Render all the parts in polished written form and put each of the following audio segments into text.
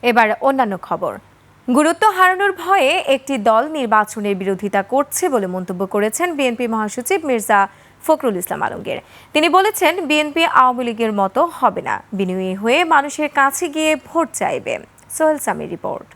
এবার অন্যান্য খবর। গুরুত্ব হারানোর ভয়ে একটি দল নির্বাচনের বিরোধিতা করছে বলে মন্তব্য করেছেন বিএনপি মহাসচিব মির্জা ফখরুল ইসলাম আলমগীর। তিনি বলেছেন, বিএনপি আওয়ামী লীগের মতো হবে না, বিনয়ী হয়ে মানুষের কাছে গিয়ে ভোট চাইবে। সোহেল সামির রিপোর্ট।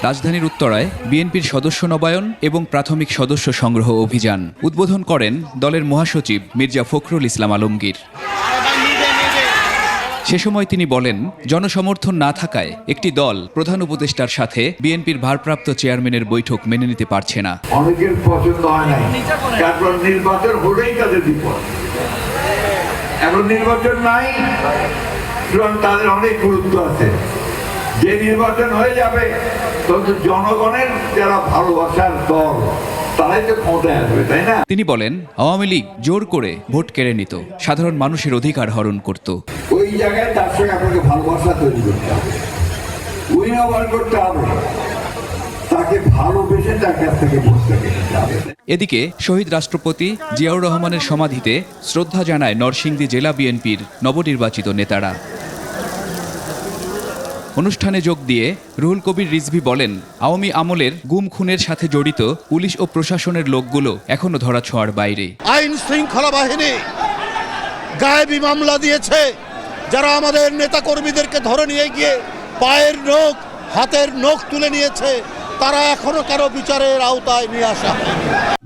রাজধানীর উত্তরায় বিএনপির সদস্য নবায়ন এবং প্রাথমিক সদস্য সংগ্রহ অভিযান উদ্বোধন করেন দলের মহাসচিব মির্জা ফখরুল ইসলাম আলমগীর। সে সময় তিনি বলেন, জনসমর্থন না থাকায় একটি দল প্রধান উপদেষ্টার সাথে বিএনপির ভারপ্রাপ্ত চেয়ারম্যানের বৈঠক মেনে নিতে পারছে না। অনেকের পছন্দ হয় না, তারপর নির্বাচন হলেই তাদের বিপদ। এখন নির্বাচন নাই, তাদের অনেক গুরুত্ব আছে। যে নির্বাচন হয়ে যাবে তখন জনগণের যারা ভালোবাসার দল তারাই তো ক্ষমতায় আসবে, তাই না? তিনি বলেন, আওয়ামী লীগ জোর করে ভোট কেড়ে নিত, সাধারণ মানুষের অধিকার হরণ করত। ওই জায়গায় তার সঙ্গে আপনাকে ভালোবাসা তৈরি করতে হবে, উইনার করতে হবে, তাকে ভালোবেসে তার কাছ থেকে ভোটটা নিতে হবে। এদিকে শহীদ রাষ্ট্রপতি জিয়াউর রহমানের সমাধিতে শ্রদ্ধা জানায় নরসিংদী জেলা বিএনপির নবনির্বাচিত নেতারা। অনুষ্ঠানে যোগ দিয়ে রুহুল কবির রিজভী বলেন, আওয়ামী আমলের গুম খুনের সাথে জড়িত পুলিশ ও প্রশাসনের লোকগুলো এখনো ধরাছোঁয়ার বাইরে। আইন শৃঙ্খলা বাহিনী গায়েবী মামলা দিয়েছে, যারা আমাদের নেতা কর্মীদেরকে ধরে নিয়ে গিয়ে পায়ের নখ হাতের নখ তুলে নিয়েছে, তারা এখনো কারো বিচারের আওতায় নিয়ে আসা।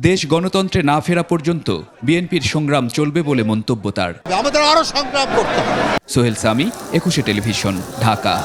দেশ গণতন্ত্রে না ফেরা পর্যন্ত বিএনপির সংগ্রাম চলবে বলে মন্তব্য তার। আমাদের আরো সংগ্রাম করতে হবে। সোহেল সামি, 21 টেলিভিশন, ঢাকা।